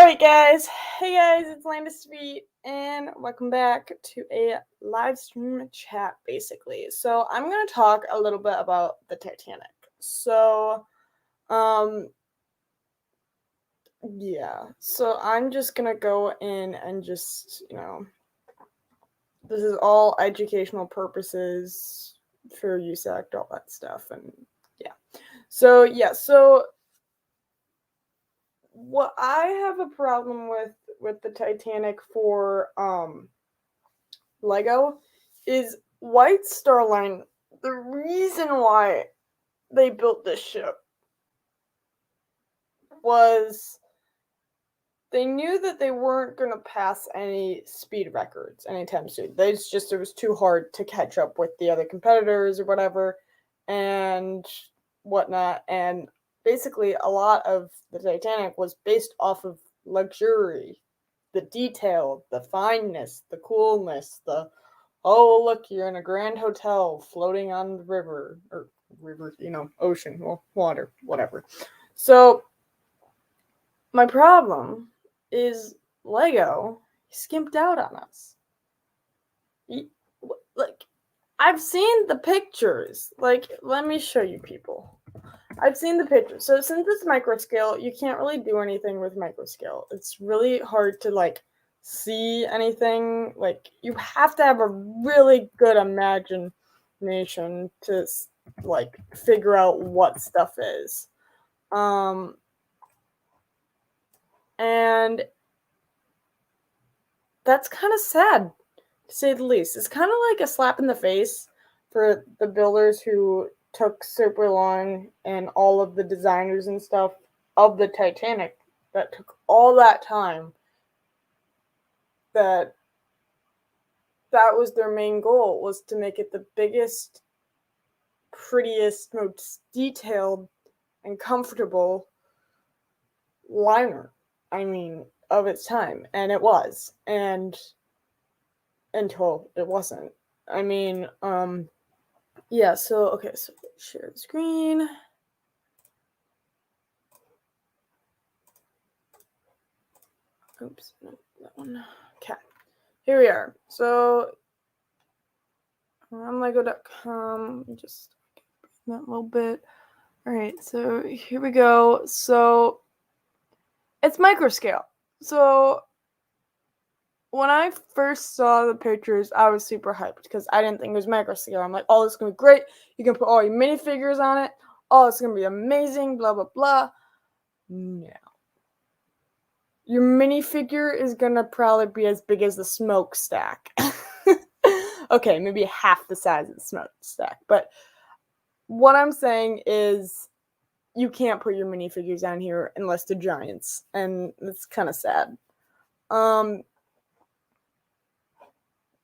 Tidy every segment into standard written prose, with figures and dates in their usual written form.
Alright guys, hey guys, it's Landis Feet, and welcome back to a live stream chat basically. So I'm going to talk a little bit about the Titanic. So I'm just going to go in and just, this is all educational purposes for USAC, all that stuff, and So what I have a problem with the Titanic for Lego is White Star Line. The reason why they built this ship was they knew that they weren't going to pass any speed records anytime soon. It was too hard to catch up with the other competitors or whatever and whatnot. And basically, a lot of the Titanic was based off of luxury, the detail, the fineness, the coolness, oh, look, you're in a grand hotel floating on the river, ocean, well, water, whatever. So, my problem is Lego skimped out on us. I've seen the pictures. Let me show you people. I've seen the pictures. So since it's micro scale, you can't really do anything with micro scale. It's really hard to see anything. You have to have a really good imagination to figure out what stuff is. And that's kind of sad, to say the least. It's kind of like a slap in the face for the builders who took super long and all of the designers and stuff of the Titanic that took all that time. That was their main goal, was to make it the biggest, prettiest, most detailed, and comfortable liner, of its time. And it was. And until it wasn't. So share the screen. Oops, no, that one. Okay, here we are. So, on Lego.com, just that little bit. Alright, so here we go. So, it's micro scale. So, when I first saw the pictures, I was super hyped because I didn't think it was micro scale. I'm like, oh, this is going to be great. You can put all your minifigures on it. Oh, it's going to be amazing, blah, blah, blah. No. Your minifigure is going to probably be as big as the smokestack. Okay, maybe half the size of the smokestack. But what I'm saying is you can't put your minifigures on here unless they're giants. And it's kind of sad.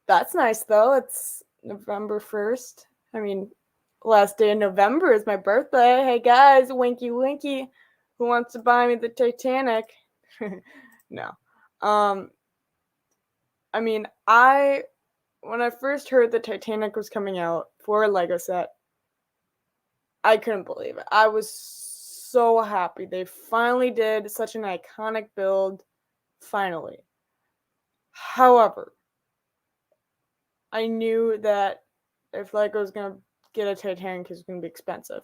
That's nice, though. It's November 1st. Last day of November is my birthday. Hey, guys, winky, winky. Who wants to buy me the Titanic? No. When I first heard the Titanic was coming out for a Lego set, I couldn't believe it. I was so happy. They finally did such an iconic build. Finally. However, I knew that if Lego was going to get a Titanic, it's going to be expensive.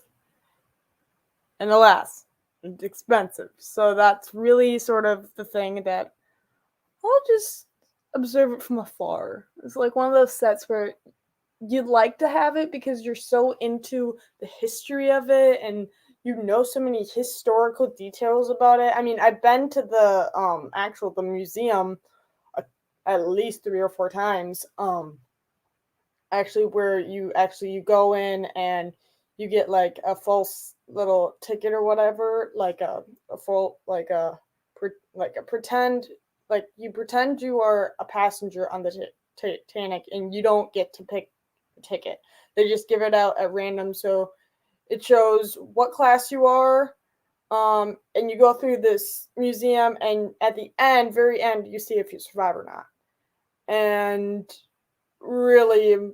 And alas, it's expensive. So that's really sort of the thing that I'll just observe it from afar. It's like one of those sets where you'd like to have it because you're so into the history of it and you know so many historical details about it. I've been to the museum at least 3 or 4 times. Where you go in and you get a false little ticket or whatever, you pretend you are a passenger on the Titanic and you don't get to pick a ticket. They just give it out at random, so it shows what class you are, and you go through this museum, and at the very end, you see if you survive or not. And really,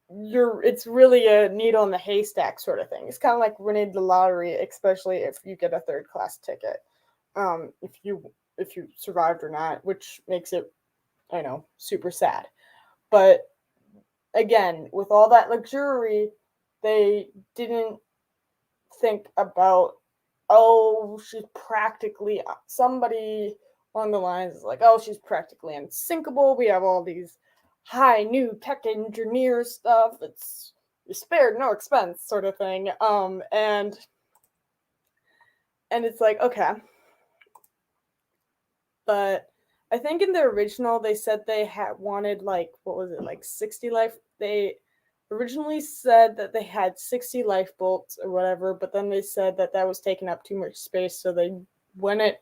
it's really a needle in the haystack sort of thing. It's kind of like winning the lottery, especially if you get a 3rd class ticket. if you survived or not, which makes it, I know, super sad. But again, with all that luxury, they didn't think about, oh, she's practically, somebody along the lines is like, oh, she's practically unsinkable. We have all these high new tech engineer stuff. It's spared no expense sort of thing. And it's like, okay. But I think in the original they said they had wanted, like, what was it, like 60 life, they originally said that they had 60 lifeboats or whatever, but then they said that that was taking up too much space, so they went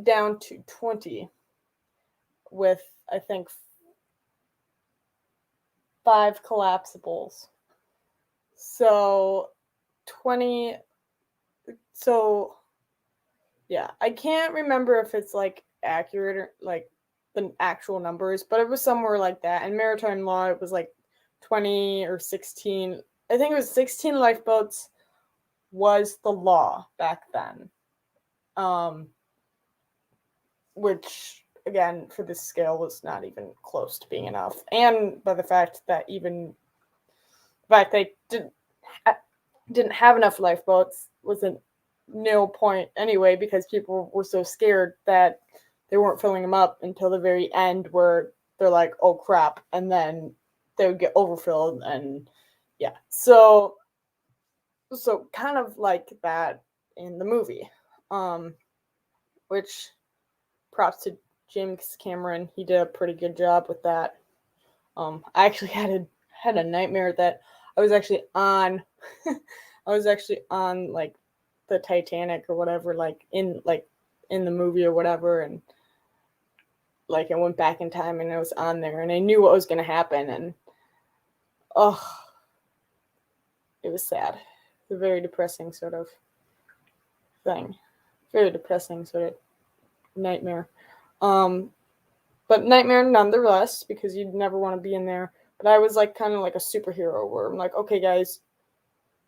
down to 20 with, I think, 5 collapsibles. So 20, so yeah, I can't remember if it's like accurate or like the actual numbers, but it was somewhere like that. In maritime law, it was like 20 or 16. I think it was 16 lifeboats was the law back then. Which again, for this scale, was not even close to being enough. And by the fact that they didn't have enough lifeboats was a nil point anyway, because people were so scared that they weren't filling them up until the very end, where they're like, oh crap, and then they would get overfilled. And yeah, so kind of like that in the movie, which props to James Cameron. He did a pretty good job with that. I actually had a nightmare that I was actually on like the Titanic or whatever, like in the movie or whatever, and like I went back in time and I was on there and I knew what was gonna happen, and oh, it was sad. It's a very depressing sort of thing. Very depressing sort of nightmare. But nightmare nonetheless, because you'd never want to be in there. But I was like kind of like a superhero, where I'm like, okay, guys,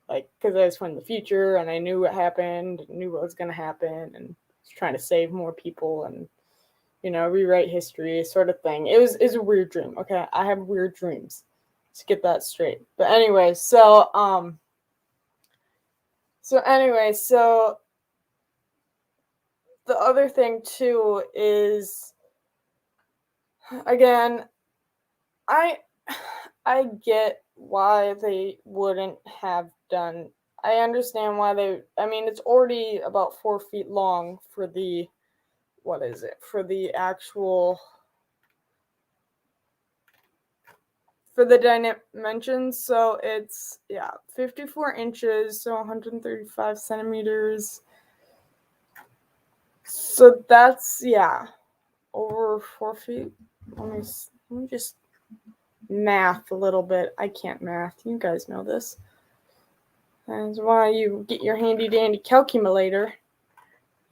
like, because I was from the future and I knew what happened, knew what was going to happen, and was trying to save more people and, you know, rewrite history sort of thing. It was a weird dream. Okay, I have weird dreams. Let's get that straight. But anyway, so the other thing too is, again, I get why they wouldn't have done. I understand why they. I mean, it's already about 4 feet long for the. What is it for the actual? For the dimensions, so it's 54 inches, so 135 centimeters. So that's over 4 feet. Let me just math a little bit. I can't math. You guys know this. That's why you get your handy dandy calculator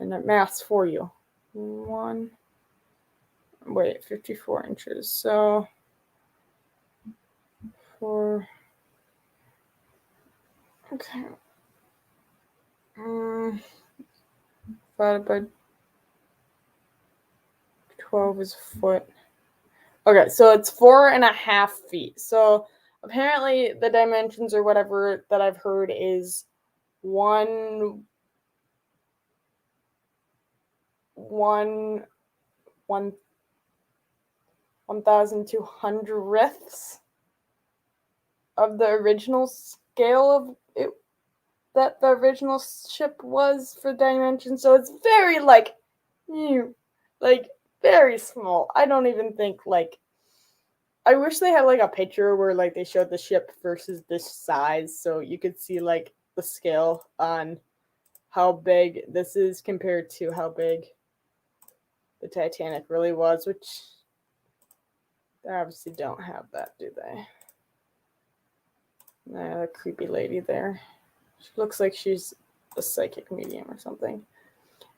and it maths for you. 54 inches. So 4. Okay. Divided by 12 is a foot. Okay, so it's 4.5 feet. So apparently the dimensions or whatever that I've heard is 1,200ths of the original scale of it that the original ship was for dimensions. So it's very very small. I don't even think I wish they had like a picture where like they showed the ship versus this size, so you could see like the scale on how big this is compared to how big the Titanic really was, which they obviously don't have that, do they? The creepy lady there. She looks like she's a psychic medium or something.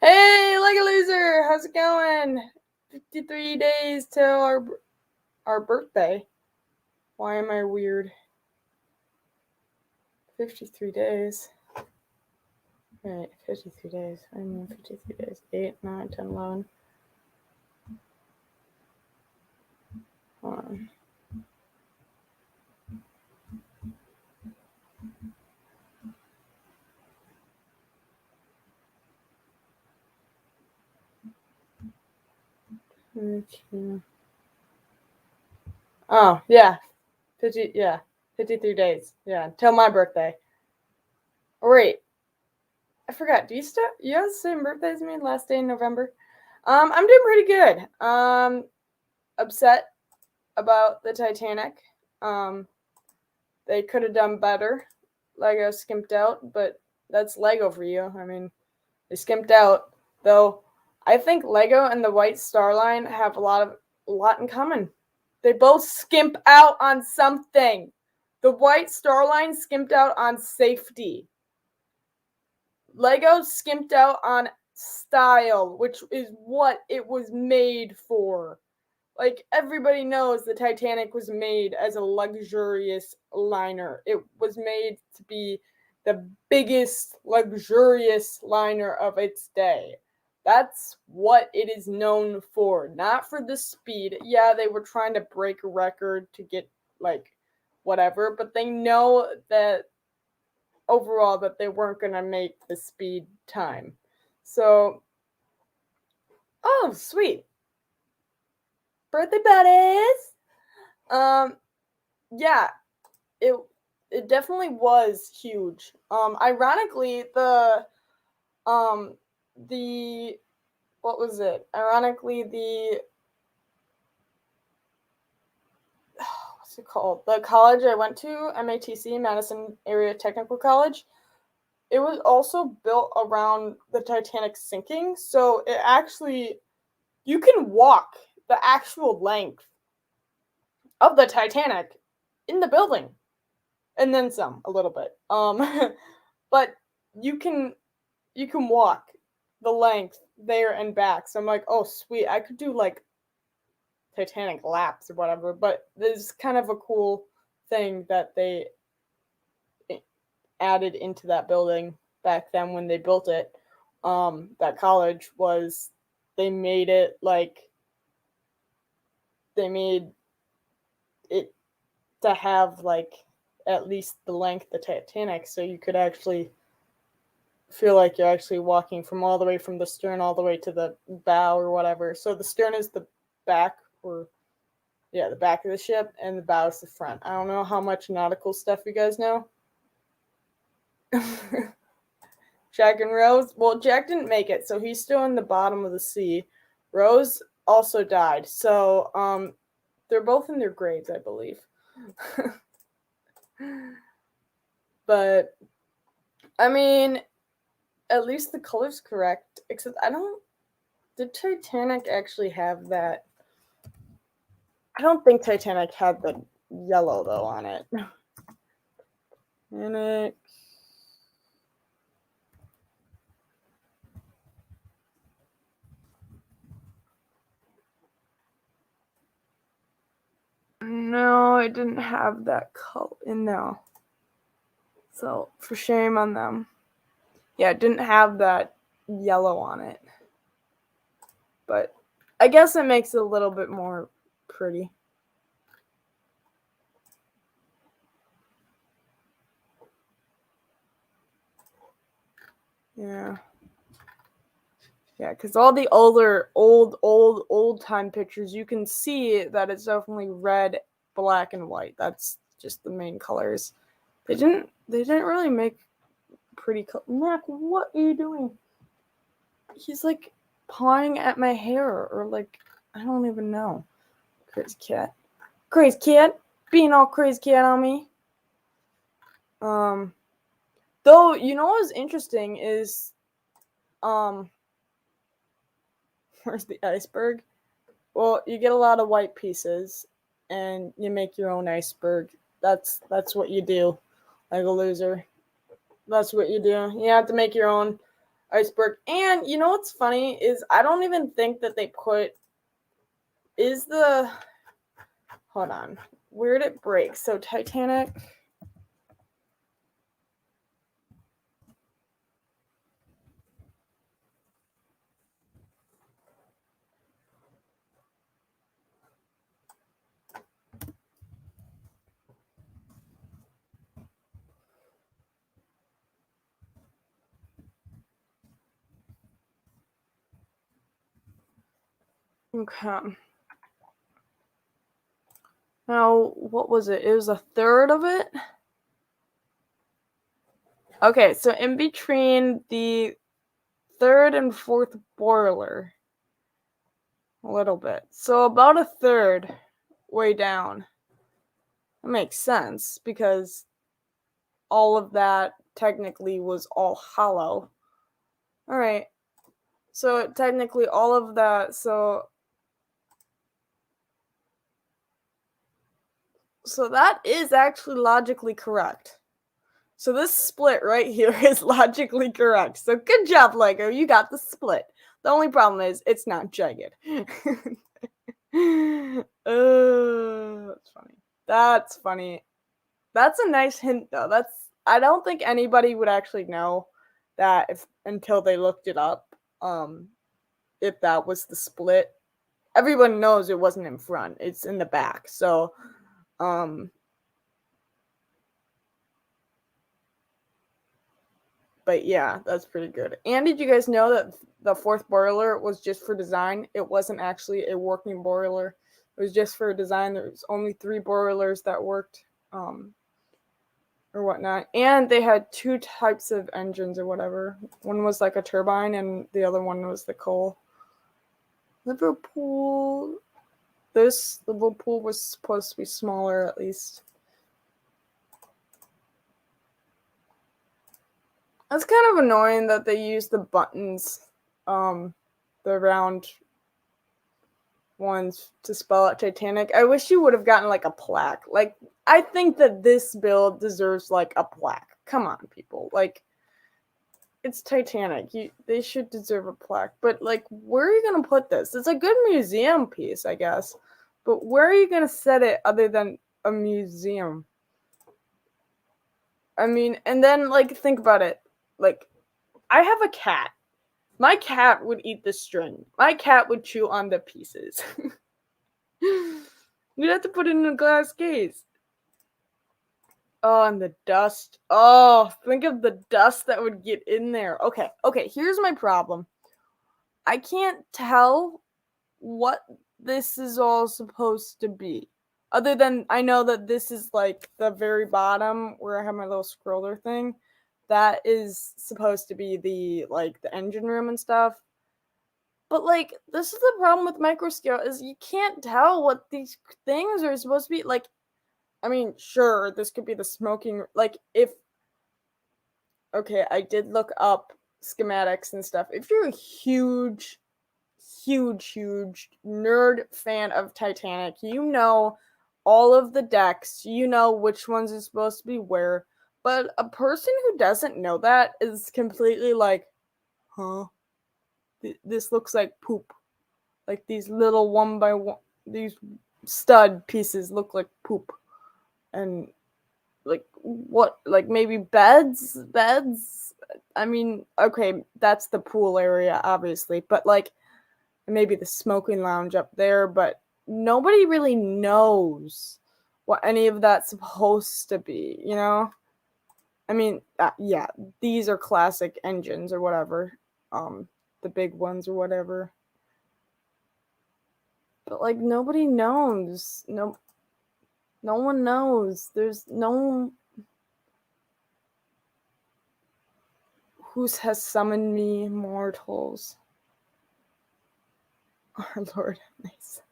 Hey, like a loser, how's it going? 53 days till our birthday. Why am I weird? 53 days. Right, 53 days. I mean, 53 days. 8, 9, 10, 11. Hold on. Okay. Oh, yeah. 53 days. Yeah, till my birthday. Oh, wait. I forgot. Do you have the same birthday as me? Last day in November? I'm doing pretty good. Upset about the Titanic. They could have done better. Lego skimped out, but that's Lego for you. I mean, they skimped out. Though I think Lego and the White Star Line have a lot in common. They both skimp out on something. The White Star Line skimped out on safety. Lego skimped out on style, which is what it was made for. Like, everybody knows the Titanic was made as a luxurious liner. It was made to be the biggest luxurious liner of its day. That's what it is known for, not for the speed. Yeah, they were trying to break a record to get, like, whatever, but they know that overall that they weren't going to make the speed time. So, oh, sweet. Birthday buddies! Yeah, it definitely was huge. Ironically, the what was it? Ironically, what's it called? The college I went to, MATC, Madison Area Technical College. It was also built around the Titanic sinking, so it actually you can walk the actual length of the Titanic in the building, and then some, a little bit. But you can walk the length there and back. So I'm like, oh sweet, I could do like Titanic laps or whatever. But there's kind of a cool thing that they added into that building back then when they built it. That college was they made it to have like at least the length of the Titanic, so you could actually feel like you're actually walking from all the way from the stern all the way to the bow or whatever. So the stern is the back, or yeah, the back of the ship, and the bow is the front. I don't know how much nautical stuff you guys know. Jack and Rose. Well, Jack didn't make it, so he's still in the bottom of the sea. Rose also died, so they're both in their graves, I believe. But I mean, at least the color's correct. Except did Titanic actually have that? I don't think Titanic had the yellow though on it. Titanic. No, it didn't have that color in there. So, for shame on them. Yeah, it didn't have that yellow on it. But I guess it makes it a little bit more pretty. Yeah. Yeah, because all the old time pictures, you can see that it's definitely red, black, and white. That's just the main colors. They didn't really make pretty color. Mac, what are you doing? He's like pawing at my hair, or like I don't even know. Crazy cat, being all crazy cat on me. Though you know what was interesting is, where's the iceberg? Well, you get a lot of white pieces, and you make your own iceberg. That's what you do, like a loser. That's what you do. You have to make your own iceberg. And you know what's funny is I don't even think that they put hold on, where did it break? So Titanic. Okay. Now, what was it? It was a third of it? Okay, so in between the third and fourth boiler, a little bit. So about a third way down. That makes sense because all of that technically was all hollow. All right. So technically all of that, so that is actually logically correct. So this split right here is logically correct. So good job, Lego. You got the split. The only problem is it's not jagged. That's funny. That's funny. That's a nice hint though. I don't think anybody would actually know that if until they looked it up. If that was the split. Everyone knows it wasn't in front. It's in the back. So but yeah, that's pretty good. And did you guys know that the fourth boiler was just for design? It wasn't actually a working boiler. It was just for design. There was only 3 boilers that worked, or whatnot. And they had 2 types of engines or whatever. One was like a turbine, and the other one was the coal. Liverpool. This Liverpool was supposed to be smaller, at least. It's kind of annoying that they use the buttons, the round ones to spell out Titanic. I wish you would have gotten like a plaque. Like, I think that this build deserves like a plaque. Come on, people. Like, it's Titanic. They should deserve a plaque. But like, where are you gonna put this? It's a good museum piece, I guess. But where are you gonna set it other than a museum? I mean, and then like think about it. Like, I have a cat. My cat would eat the string. My cat would chew on the pieces. You'd have to put it in a glass case. Oh, and the dust. Oh, think of the dust that would get in there. Okay, here's my problem. I can't tell what this is all supposed to be. Other than I know that this is like the very bottom where I have my little scroller thing. That is supposed to be the engine room and stuff. But like this is the problem with microscale is you can't tell what these things are supposed to be. Like, I mean, sure, this could be the smoking. Like, if okay, I did look up schematics and stuff. If you're a huge nerd fan of Titanic, you know all of the decks, you know which ones are supposed to be where. But a person who doesn't know that is completely like, huh? This looks like poop. Like these little one by one, these stud pieces look like poop. And like what? Like maybe beds? I mean, okay, that's the pool area, obviously, but like maybe the smoking lounge up there, but nobody really knows what any of that's supposed to be, you know? I mean, yeah, these are classic engines or whatever, the big ones or whatever. But like nobody knows. No one knows. There's no who has summoned me mortals. Our Lord, nice.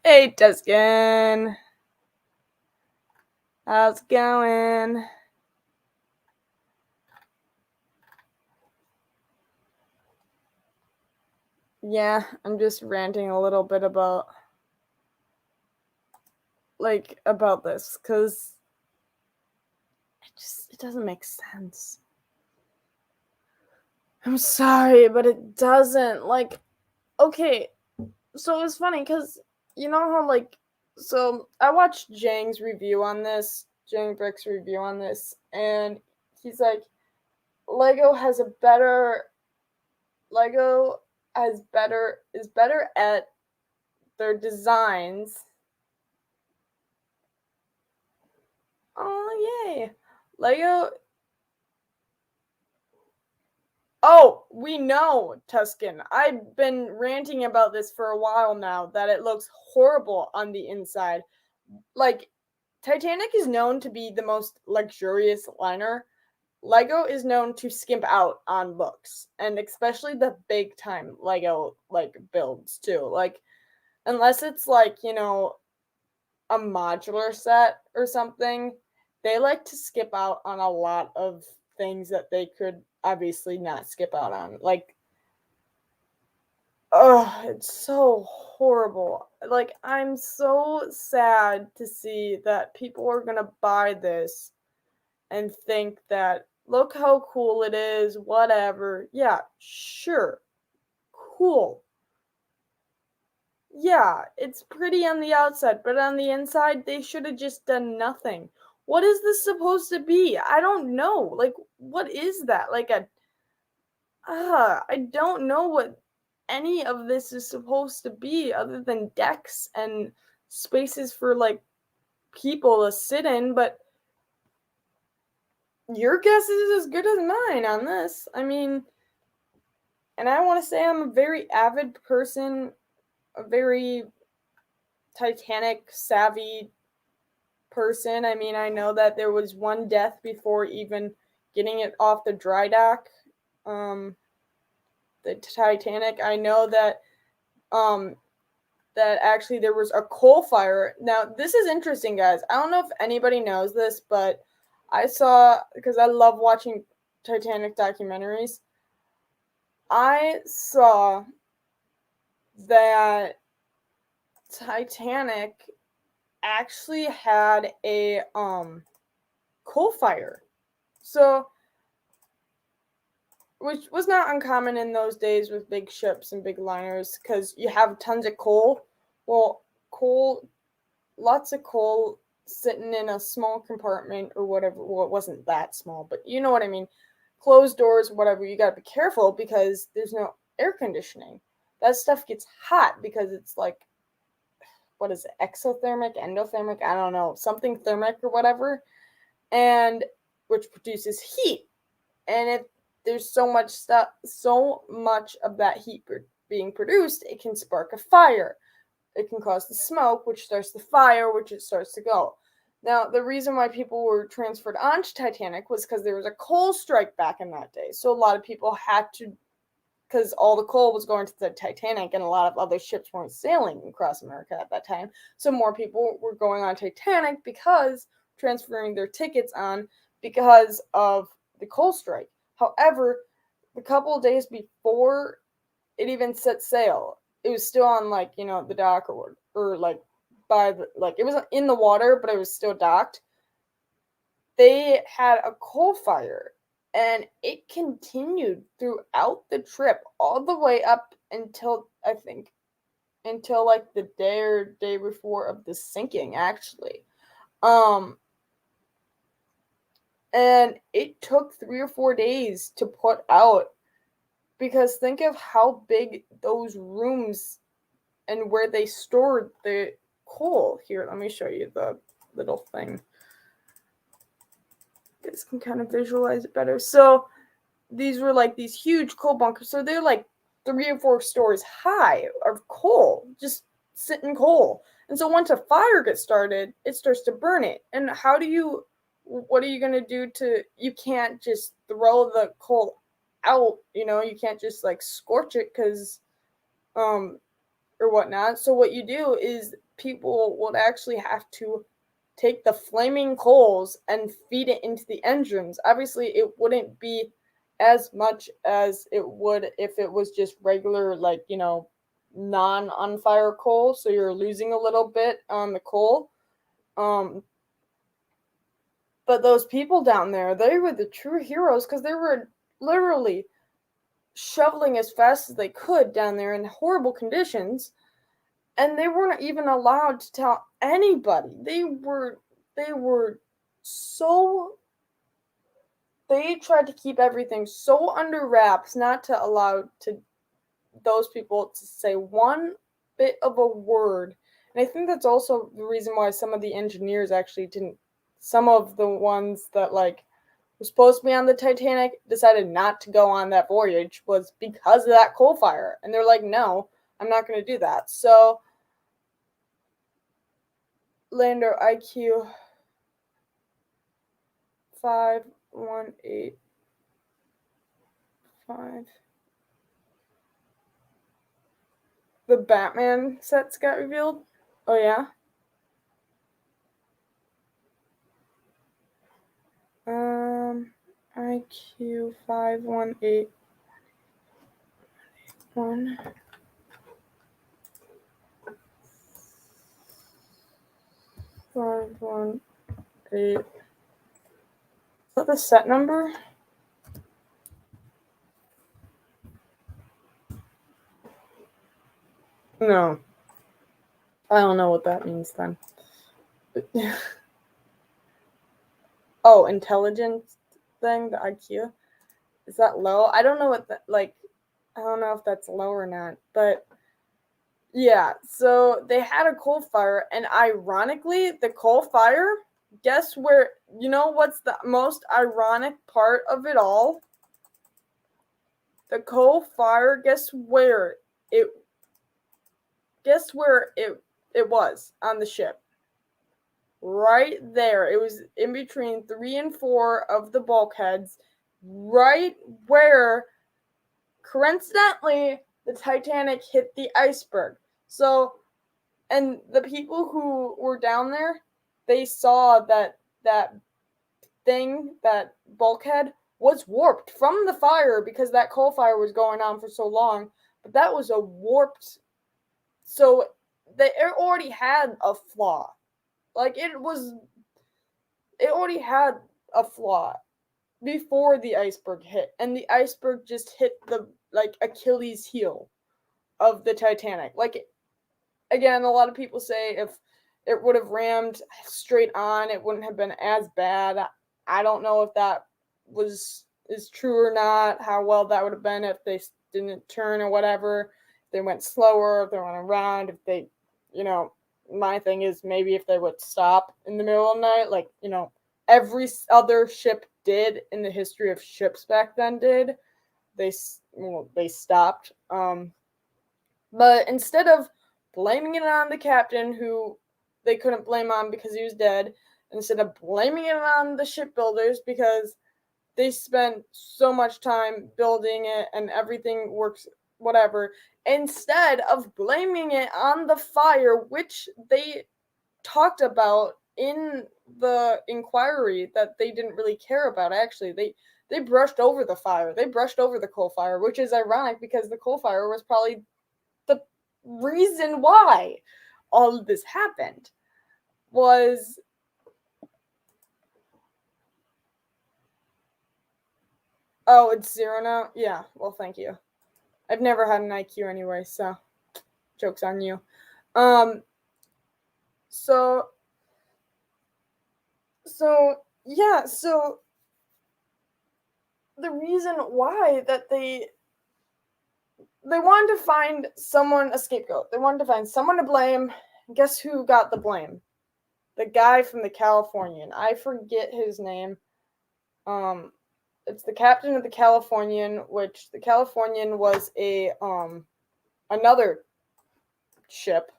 Hey, Tuscan. How's it going? Yeah, I'm just ranting a little bit about this because it doesn't make sense. I'm sorry, but it doesn't. Like, okay, so it's funny because you know how so I watched Jang's review on this, Jang Brick's review on this, and he's like, Lego is better at their designs. Oh yay. Lego Oh, we know, Tuscan. I've been ranting about this for a while now, that it looks horrible on the inside. Like, Titanic is known to be the most luxurious liner. Lego is known to skimp out on looks, and especially the big time Lego like builds too. Like, unless it's like, a modular set or something, they like to skip out on a lot of things that they could obviously not skip out on. Like, oh, it's so horrible. Like, I'm so sad to see that people are gonna buy this and think that, look how cool it is, whatever. Yeah, sure, cool. Yeah, it's pretty on the outside, but on the inside, they should have just done nothing. What is this supposed to be? I don't know. Like, what is that? Like I don't know what any of this is supposed to be other than decks and spaces for, like, people to sit in, but your guess is as good as mine on this. I mean, and I want to say I'm a very avid person, a very Titanic savvy person. I mean, I know that there was one death before even getting it off the dry dock. The Titanic. I know um that actually there was a coal fire. Now, this is interesting, guys. I don't know if anybody knows this, but I saw, because I love watching Titanic documentaries. I saw that Titanic actually had a coal fire. So, which was not uncommon in those days with big ships and big liners, because you have tons of coal. Well, lots of coal sitting in a small compartment or whatever. Well, it wasn't that small, but you know what I mean. Closed doors, whatever. You gotta be careful because there's no air conditioning. That stuff gets hot because it's like, what is it, exothermic, endothermic? I don't know, something thermic or whatever, and which produces heat. And if there's so much of that heat being produced, it can spark a fire. It can cause the smoke, which starts the fire, which it starts to go. Now, the reason why people were transferred onto Titanic was because there was a coal strike back in that day. So a lot of people had to, because all the coal was going to the Titanic and a lot of other ships weren't sailing across America at that time. So more people were going on Titanic because transferring their tickets on because of the coal strike. However, a couple of days before it even set sail, it was still on, like, the dock, or like by the, like, it was in the water, but it was still docked. They had a coal fire, and it continued throughout the trip all the way up until, I think, until like the day before of the sinking, actually. Um and it took 3 or 4 days to put out, because think of how big those rooms and where they stored the coal. Here, let me show you the little thing. You guys can kind of visualize it better. So these were like these huge coal bunkers. So they're like 3 or 4 stories high of coal, just sitting coal. And so once a fire gets started, it starts to burn it. And what are you going to do you can't just throw the coal out, you can't just like scorch it or whatnot. So what you do is people would actually have to take the flaming coals and feed it into the engines. Obviously, it wouldn't be as much as it would if it was just regular, like, non on fire coal. So you're losing a little bit on the coal. But those people down there, they were the true heroes, because they were literally shoveling as fast as they could down there in horrible conditions, and they weren't even allowed to tell anybody. They were so they tried to keep everything so under wraps, not to allow to those people to say one bit of a word. And I think that's also the reason why some of the engineers actually didn't, some of the ones that, like, was supposed to be on the Titanic decided not to go on that voyage was because of that coal fire. And they're like, no, I'm not going to do that. So, lander IQ 5185. The Batman sets got revealed. Oh, yeah? IQ 5181. 518. Is that the set number? No. I don't know what that means then. Oh, intelligence thing, the IQ. Is that low? I don't know what that, like, I don't know if that's low or not, but yeah, so they had a coal fire, and ironically, the coal fire, guess where, you know what's the most ironic part of it all? The coal fire, guess where it was on the ship? Right there. It was in between 3 and 4 of the bulkheads, right where, coincidentally, the Titanic hit the iceberg. So, and the people who were down there, they saw that thing, that bulkhead, was warped from the fire because that coal fire was going on for so long. But that was a warped. So it already had a flaw. Like, it already had a flaw before the iceberg hit, and the iceberg just hit the, like, Achilles heel of the Titanic. Like, again, a lot of people say if it would have rammed straight on, it wouldn't have been as bad. I don't know if that is true or not, how well that would have been if they didn't turn or whatever, if they went slower, if they went around, if they, my thing is maybe if they would stop in the middle of the night, like, every other ship did in the history of ships back then did. They stopped. But instead of blaming it on the captain, who they couldn't blame on because he was dead, instead of blaming it on the shipbuilders because they spent so much time building it and everything works, whatever, instead of blaming it on the fire, which they talked about in the inquiry that they didn't really care about, actually, they brushed over the fire. They brushed over the coal fire, which is ironic because the coal fire was probably the reason why all of this happened. Was oh, it's 0 now? Yeah, well, thank you. I've never had an IQ anyway, so joke's on you. So yeah, so the reason why that they wanted to find someone, a scapegoat. They wanted to find someone to blame. Guess who got the blame? The guy from the Californian. I forget his name. It's the captain of the Californian, which the Californian was a another ship,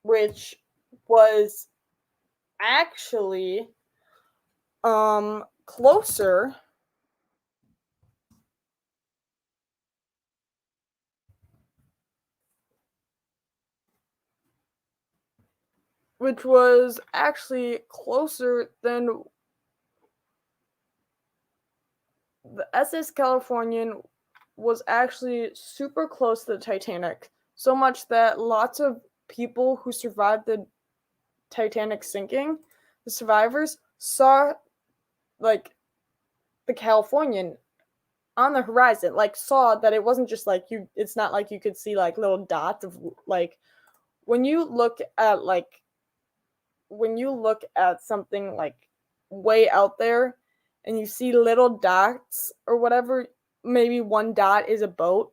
which was actually closer which was actually closer than the SS Californian was actually super close to the Titanic, so much that lots of people who survived the Titanic sinking, the survivors, saw, like, the Californian on the horizon, like, saw that it wasn't just like it's not like you could see, like, little dots of, like, when you look at something, like, way out there and you see little dots or whatever, maybe one dot is a boat.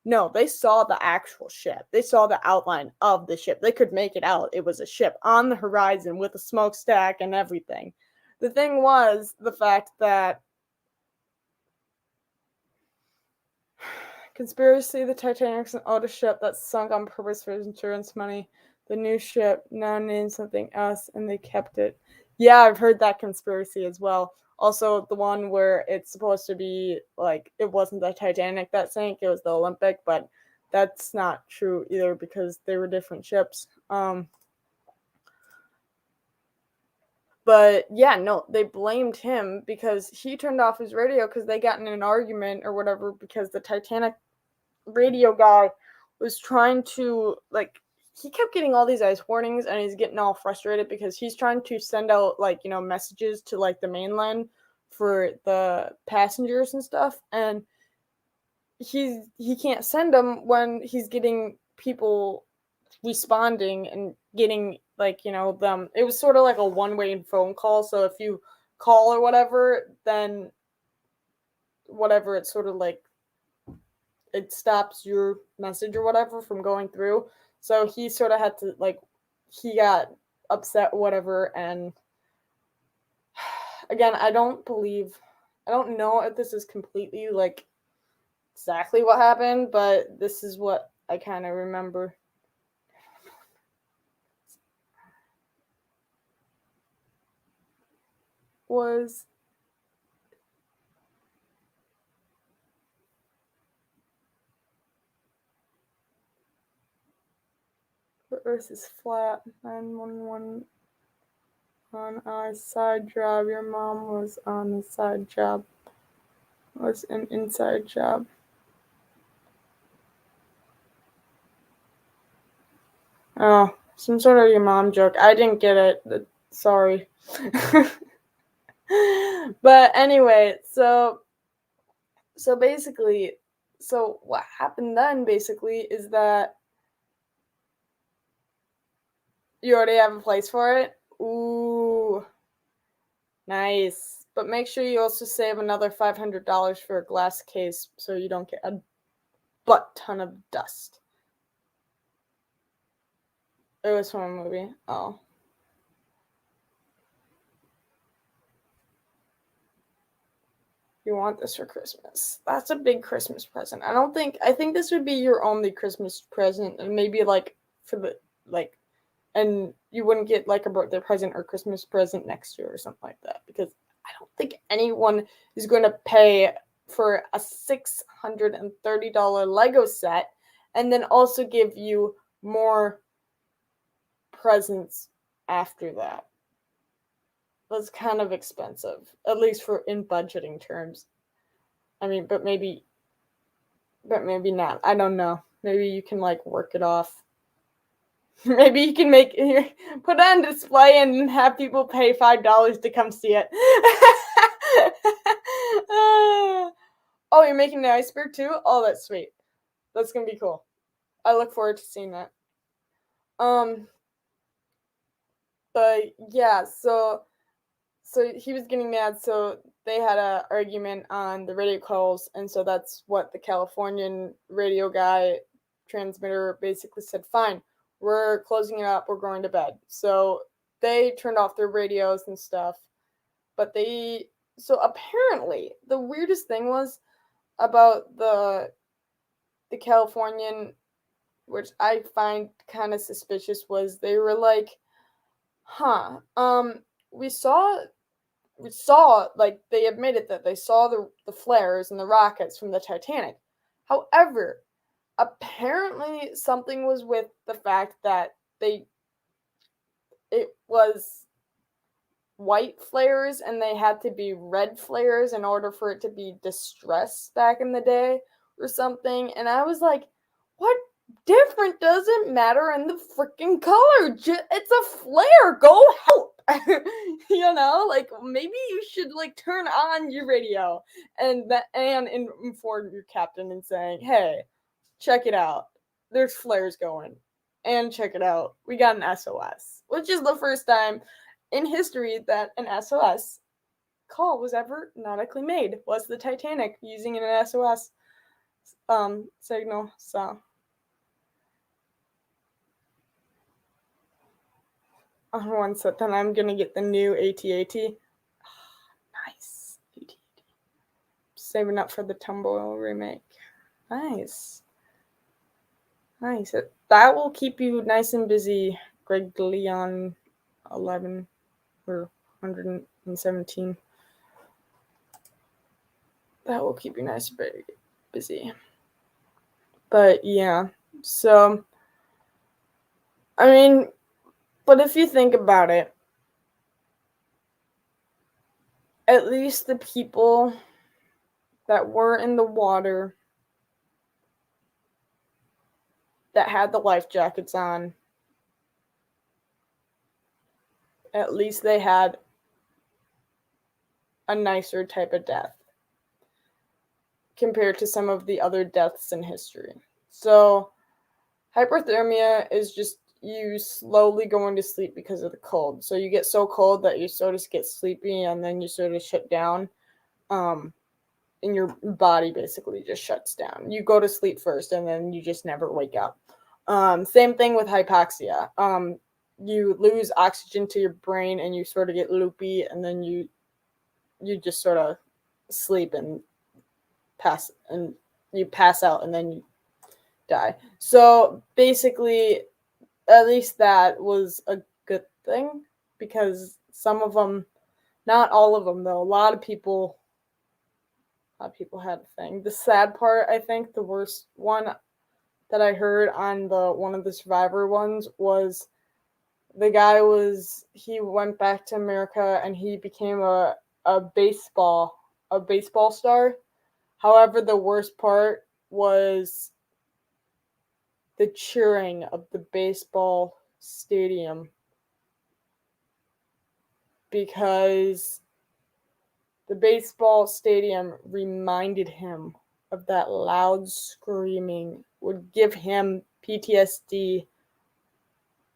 No, they saw the actual ship. They saw the outline of the ship. They could make it out. It was a ship on the horizon with a smokestack and everything. The thing was the fact that conspiracy, the Titanic's an older ship that sunk on purpose for insurance money. The new ship now named something else, and they kept it. Yeah, I've heard that conspiracy as well. Also, the one where it's supposed to be like it wasn't the Titanic that sank; it was the Olympic, but that's not true either because they were different ships. But yeah, no, they blamed him because he turned off his radio because they got in an argument or whatever because the Titanic radio guy was trying to like he kept getting all these ice warnings and he's getting all frustrated because he's trying to send out like messages to like the mainland for the passengers and stuff, and he can't send them when he's getting people responding and getting like them. It was sort of like a one-way phone call, so if you call or whatever, then whatever, it's sort of like it stops your message or whatever from going through. So he sort of had to like he got upset or whatever, and again, I don't know if this is completely like exactly what happened, but this is what I kind of remember. Was the Earth is flat. 911 on a side job. Your mom was on the side job. Was an inside job. Oh, some sort of your mom joke. I didn't get it. Sorry. But anyway, so basically, so what happened then basically is that you already have a place for it. Ooh, nice. But make sure you also save another $500 for a glass case so you don't get a butt ton of dust. It was from a movie. Oh. You want this for Christmas. That's a big Christmas present. I think this would be your only Christmas present, and maybe like for the like and you wouldn't get like a birthday present or Christmas present next year or something like that, because I don't think anyone is going to pay for a $630 Lego set and then also give you more presents after that. That's kind of expensive, at least for in budgeting terms. I mean, but maybe not. I don't know. Maybe you can like work it off. Maybe you can put it on display and have people pay $5 to come see it. Oh, you're making the iceberg too? Oh, that's sweet. That's gonna be cool. I look forward to seeing that. But yeah, so he was getting mad, so they had a argument on the radio calls, and so that's what the Californian radio guy transmitter basically said, fine, we're closing it up, we're going to bed. So they turned off their radios and stuff, but so apparently the weirdest thing was about the Californian, which I find kind of suspicious, was they were like, we saw like they admitted that they saw the flares and the rockets from the Titanic. However, apparently something was with the fact that it was white flares and they had to be red flares in order for it to be distress back in the day or something. And I was like, what different does it matter in the freaking color? It's a flare. Go help. Like maybe you should like turn on your radio and inform your captain and saying, hey, check it out. There's flares going. And check it out. We got an SOS. Which is the first time in history that an SOS call was ever nautically made. Was the Titanic using an SOS signal. So on one set, then I'm gonna get the new AT-AT. saving up for the Tumble remake. Nice. That will keep you nice and busy, Greg Leon 11 or 117. That will keep you nice and busy. But yeah, so, I mean, but if you think about it, at least the people that were in the water that had the life jackets on, at least they had a nicer type of death compared to some of the other deaths in history. So, hypothermia is just you slowly going to sleep because of the cold. So you get so cold that you sort of get sleepy and then you sort of shut down. And your body basically just shuts down. You go to sleep first and then you just never wake up. Same thing with hypoxia. You lose oxygen to your brain and you sort of get loopy and then you just sort of sleep and pass out and then you die. So basically, at least that was a good thing because some of them, not all of them though, a lot of people had a thing. The sad part, I think, the worst one that I heard on one of the Survivor ones was the guy he went back to America and he became a baseball star. However, the worst part was the cheering of the baseball stadium because the baseball stadium reminded him of that loud screaming, would give him PTSD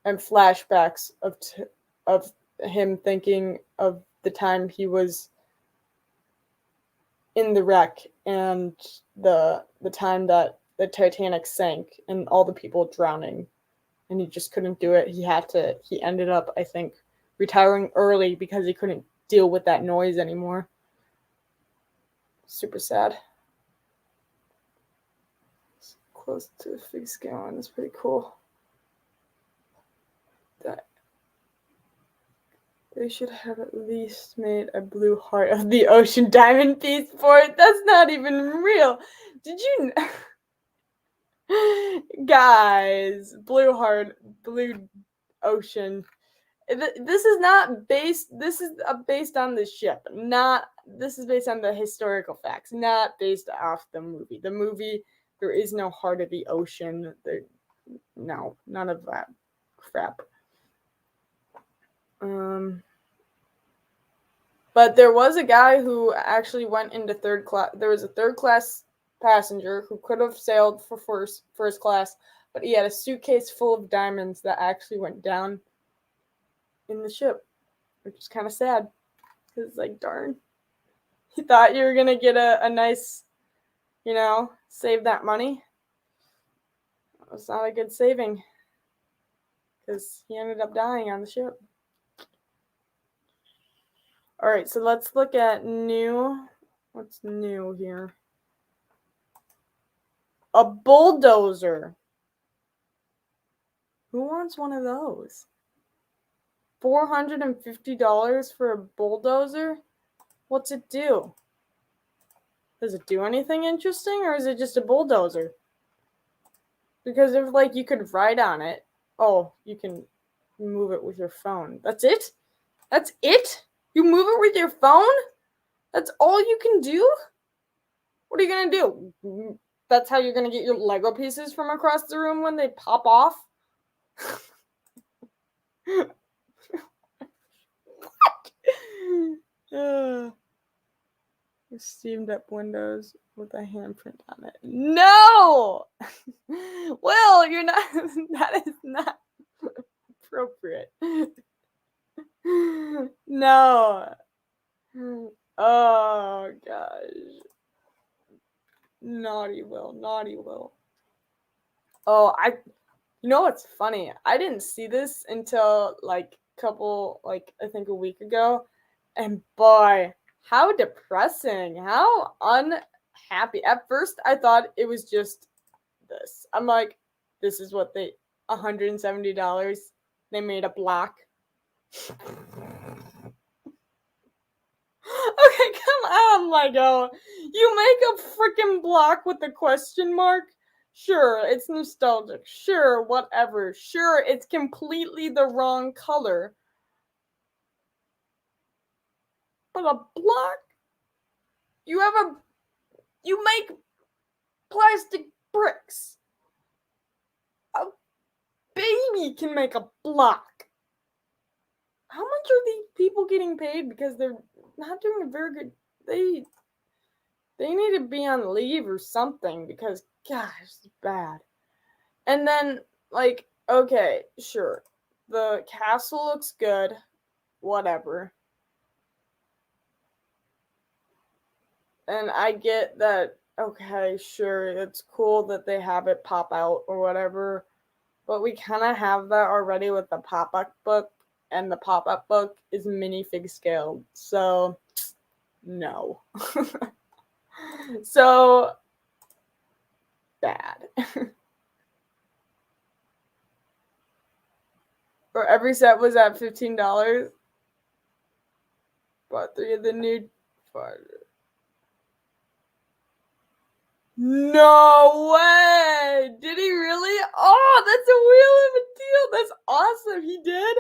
and flashbacks of him thinking of the time he was in the wreck and the time that the Titanic sank and all the people drowning, and he just couldn't do it. He ended up, I think, retiring early because he couldn't deal with that noise anymore. Super sad. It's close to a fig scale, and it's pretty cool. They should have at least made a blue heart of the ocean diamond piece for it. That's not even real. Did you guys, blue heart, blue ocean. This is not based. This is based on the ship. This is based on the historical facts, not based off the movie. The movie, there is no heart of the ocean. No, none of that crap. But there was a guy who actually went into third class. There was a third class passenger who could have sailed for first class, but he had a suitcase full of diamonds that actually went down in the ship, which is kind of sad. Because, like, darn. You thought you were going to get a nice, save that money. It was not a good saving. Because he ended up dying on the ship. Alright, so let's look at new. What's new here? A bulldozer. Who wants one of those? $450 for a bulldozer? What's it do? Does it do anything interesting, or is it just a bulldozer? Because if, like, you could ride on it, you can move it with your phone. That's it? That's it? You move it with your phone? That's all you can do? What are you gonna do? That's how you're gonna get your Lego pieces from across the room when they pop off? What? Steamed up windows with a handprint on it. No! Will, you're not. That is not appropriate. No. Oh, gosh. Naughty Will. Oh, you know what's funny? I didn't see this until, I think a week ago. And boy, How depressing. How unhappy. At first, I thought it was just this. I'm like, this is what they, $170. They made a block. Okay, come on, Lego. You make a freaking block with a question mark? Sure, it's nostalgic. Sure, whatever. Sure, it's completely the wrong color. But a block? You make plastic bricks. A baby can make a block. How much are these people getting paid? Because they're not doing a very good. They need to be on leave or something, because gosh, it's bad. And then, like, okay, sure, the castle looks good, whatever. And I get that, okay, sure, it's cool that they have it pop out or whatever, but we kind of have that already with the pop-up book, and the pop-up book is minifig scaled, so no. So bad. Or every set was at $15. Bought 3 of the new. No way! Did he really? Oh, that's a wheel of a deal. That's awesome. He did?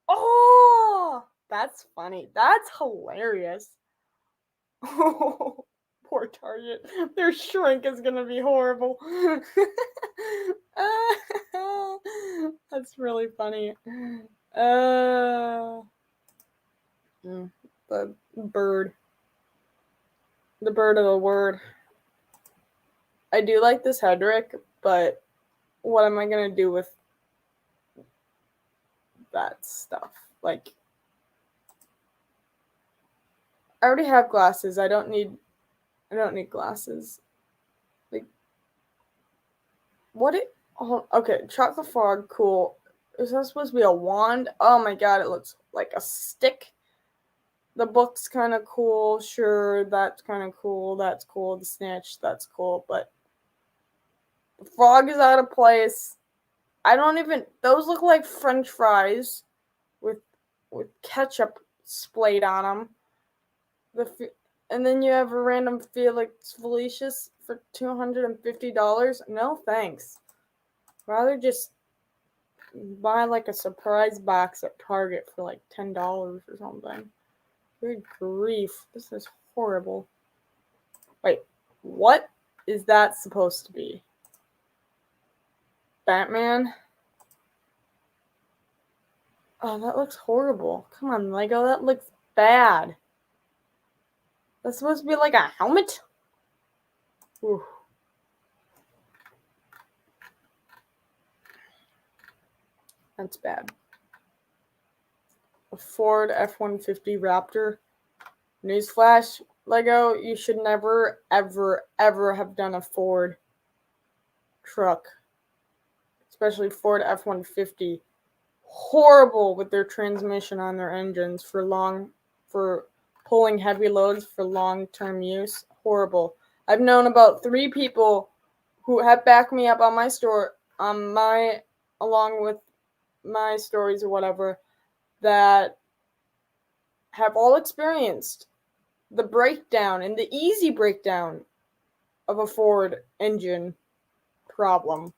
Oh, that's funny. That's hilarious. Oh, poor Target. Their shrink is gonna be horrible. That's really funny. The bird. The bird of the word. I do like this Hedrick, but what am I gonna do with that stuff? Like, I already have glasses. I don't need glasses. Like, what it? Oh, okay, chocolate frog, cool. Is that supposed to be a wand? Oh my god, it looks like a stick. The book's kind of cool. Sure, that's kind of cool. That's cool. The snitch, that's cool. But the frog is out of place. I don't even. Those look like French fries with ketchup splayed on them. And then you have a random Felix Felicius for $250. No thanks. Rather just buy like a surprise box at Target for like $10 or something. Good grief. This is horrible. Wait, what is that supposed to be? Batman? Oh, that looks horrible. Come on, Lego, that looks bad. That's supposed to be like a helmet? Ooh. That's bad. A Ford F-150 Raptor. Newsflash, Lego, you should never, ever, ever have done a Ford truck. Especially Ford F-150. Horrible with their transmission on their engines for pulling heavy loads for long-term use. Horrible. I've known about 3 people who have backed me up on my store, along with my stories or whatever, that have all experienced the breakdown and the easy breakdown of a Ford engine problem.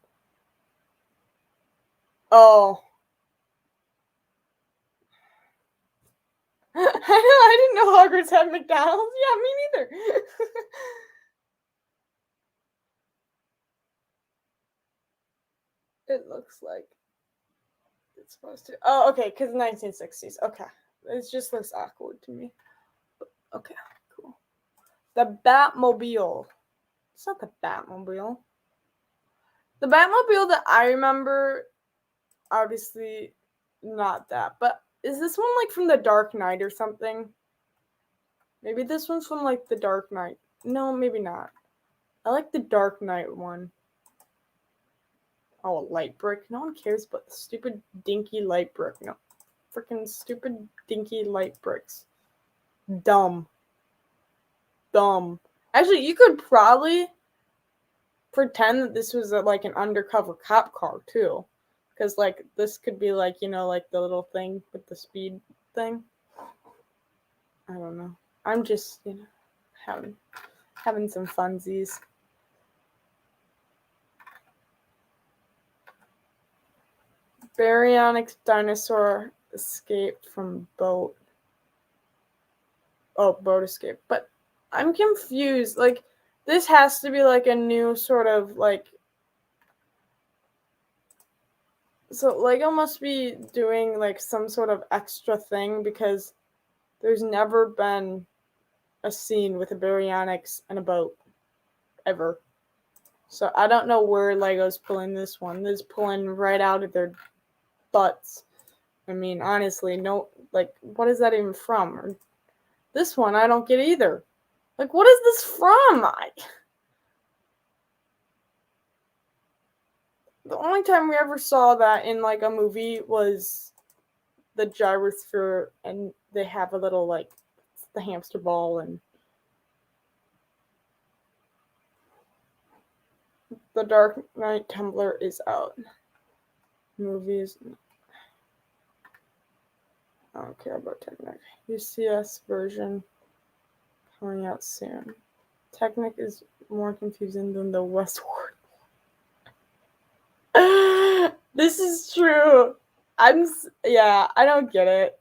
Oh. I didn't know Hogwarts had McDonald's. Yeah, me neither. It looks like it's supposed to. Oh, okay, because 1960s. Okay. It just looks awkward to me. Okay, cool. The Batmobile. It's not the Batmobile. The Batmobile that I remember, obviously not that. But is this one like from the Dark Knight or something? Maybe this one's from like the Dark Knight. No, maybe not. I like the Dark Knight one. Oh, a light brick. No one cares about the stupid dinky light brick. No. Freaking stupid dinky light bricks. Dumb. Actually, you could probably pretend that this was like an undercover cop car too, because like this could be like, you know, like the little thing with the speed thing. I don't know. I'm just, you know, having some funsies. Baryonyx dinosaur escaped from boat. Oh, boat escape. But I'm confused. Like, this has to be like a new sort of like. So Lego must be doing like some sort of extra thing because there's never been a scene with a baryonyx and a boat ever. So I don't know where Lego's pulling this one. They're pulling right out of their butts. I mean, honestly, no, like, what is that even from? Or this one, I don't get either. Like, what is this from? The only time we ever saw that in, like, a movie was the gyrosphere, and they have a little, like, the hamster ball, and the Dark Knight Tumbler is out. Movies. I don't care about Titanic. UCS version coming out soon. Technic is more confusing than the Westward. This is true. I don't get it.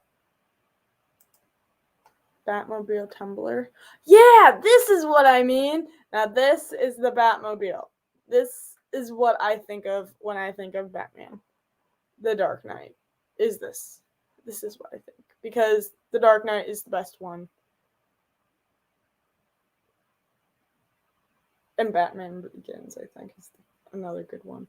Batmobile Tumbler. Yeah, this is what I mean. Now this is the Batmobile. This is what I think of when I think of Batman. The Dark Knight is this. This is what I think. Because the Dark Knight is the best one. And Batman Begins, I think, is another good one.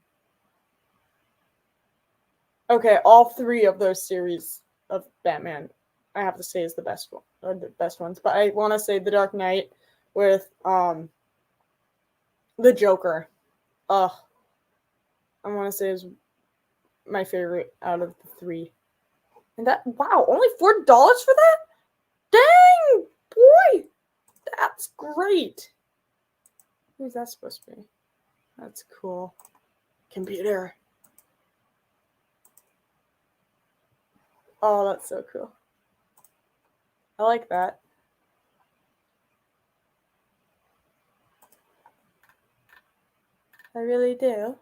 Okay, all three of those series of Batman, I have to say, is the best one, or the best ones. But I want to say the Dark Knight with the Joker. I want to say is my favorite out of the three. And that, wow, only $4 for that? Dang, boy, that's great. Who's that supposed to be? That's cool. Computer. Oh, that's so cool. I like that. I really do.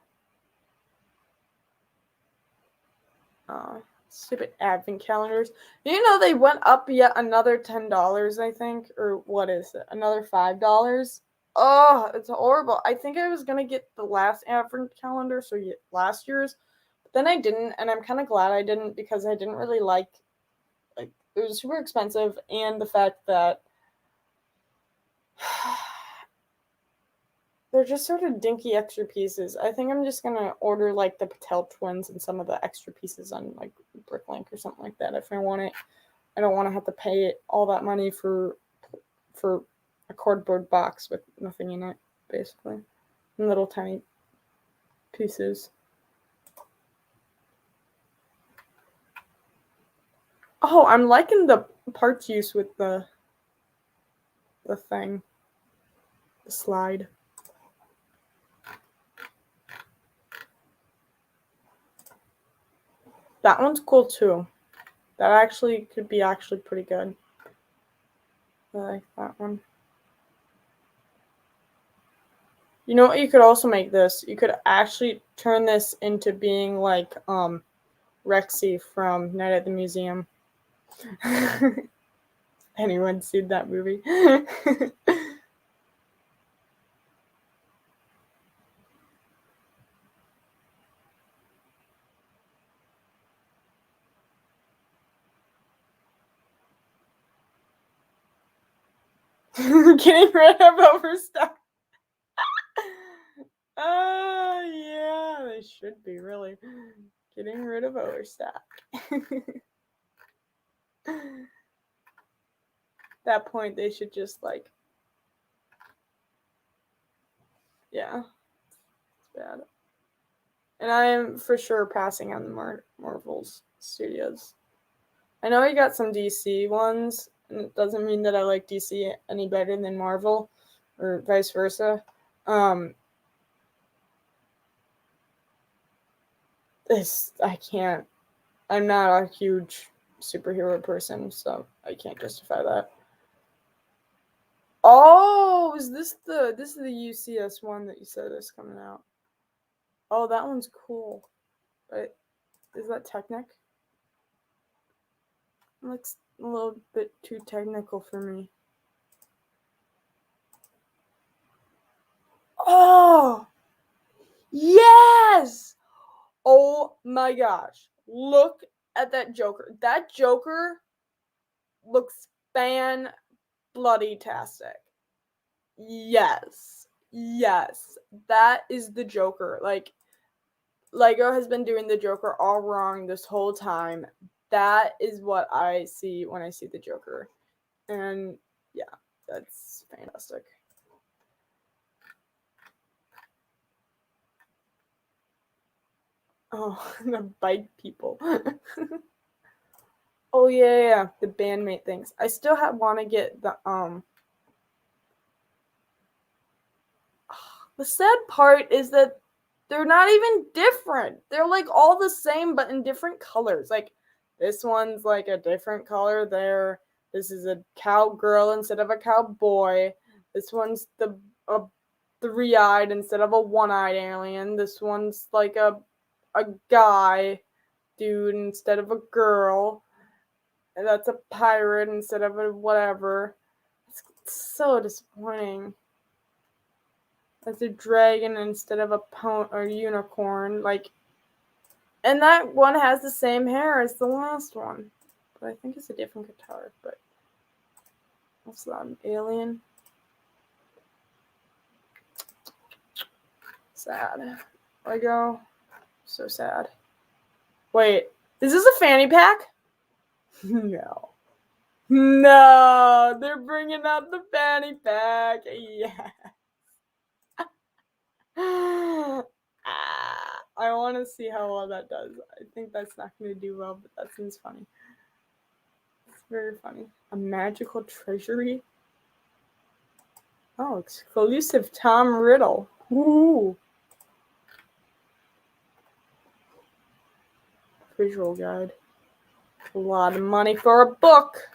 Stupid advent calendars. You know they went up yet another $10, I think, or what is it? Another $5. Oh, it's horrible. I think I was gonna get the last advent calendar, so last year's, but then I didn't, and I'm kind of glad I didn't because I didn't really like it was super expensive, and the fact that they're just sort of dinky extra pieces. I think I'm just gonna order like the Patel twins and some of the extra pieces on like Bricklink or something like that if I want it. I don't want to have to pay all that money for a cardboard box with nothing in it, basically. And little tiny pieces. Oh, I'm liking the parts use with the thing. The slide. That one's cool too. That actually could be actually pretty good. I like that one. You know what? You could also make this. You could actually turn this into being like Rexy from Night at the Museum. Anyone seen that movie? Getting rid of overstock. Yeah, they should be really getting rid of overstock. That point, they should just like, yeah, it's bad. And I am for sure passing on the Marvel's Studios. I know you got some DC ones, and it doesn't mean that I like DC any better than Marvel, or vice versa. I can't. I'm not a huge superhero person, so I can't justify that. Oh, is this the UCS one that you said is coming out? Oh, that one's cool. But is that Technic? It looks a little bit too technical for me. Oh, yes! Oh my gosh. Look at that Joker. That Joker looks fan-bloody-tastic. Yes. Yes. That is the Joker. Like, Lego has been doing the Joker all wrong this whole time. That is what I see when I see the Joker. And yeah, that's fantastic. Oh, the bike people. Oh yeah, the bandmate things. I still want to get the The sad part is that they're not even different. They're like all the same but in different colors. Like this one's like a different color there. This is a cowgirl instead of a cowboy. This one's a three-eyed instead of a one-eyed alien. This one's like a guy dude instead of a girl. And that's a pirate instead of a whatever. It's so disappointing. That's a dragon instead of a pony or unicorn. Like, and that one has the same hair as the last one, but I think it's a different guitar. But what's that? An alien? Sad. Lego. So sad. Wait, is this a fanny pack? No. No, they're bringing out the fanny pack. Yeah. I want to see how well that does. I think that's not going to do well, but that seems funny. It's very funny. A magical treasury? Oh, exclusive Tom Riddle. Ooh. Visual guide. A lot of money for a book.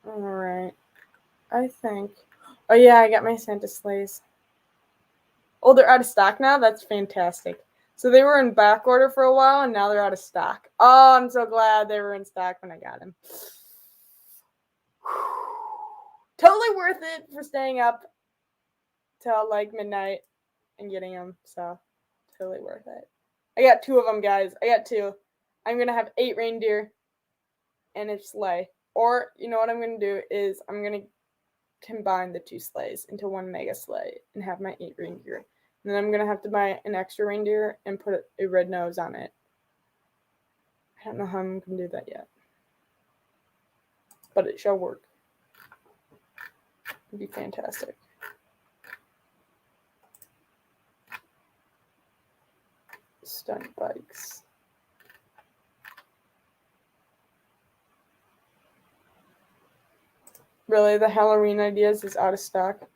Alright. I think. Oh, yeah, I got my Santa sleighs. Oh, they're out of stock now? That's fantastic. So they were in back order for a while, and now they're out of stock. Oh, I'm so glad they were in stock when I got them. Totally worth it for staying up till like midnight and getting them. So totally worth it. I got 2 of them, guys. I got 2. I'm going to have 8 reindeer and a sleigh. Or, you know what I'm going to do is I'm going to combine the 2 sleighs into one mega sleigh and have my 8 reindeer. And then I'm going to have to buy an extra reindeer and put a red nose on it. I don't know how I'm going to do that yet. But it shall work. It'd be fantastic. Stunt bikes. Really, the Halloween ideas is out of stock.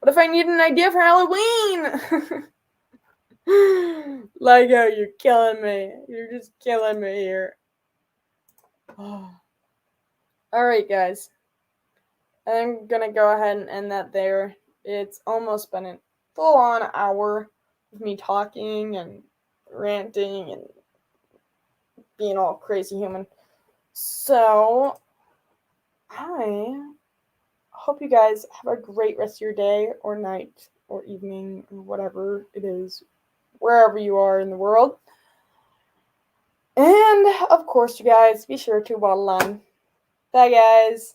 What if I need an idea for Halloween? Lego, you're killing me. You're just killing me here. Oh. Alright, guys. I'm gonna go ahead and end that there. It's almost been a full-on hour of me talking and ranting and being all crazy human. So, I hope you guys have a great rest of your day or night or evening or whatever it is, wherever you are in the world. And, of course, you guys, be sure to waddle on. Bye, guys.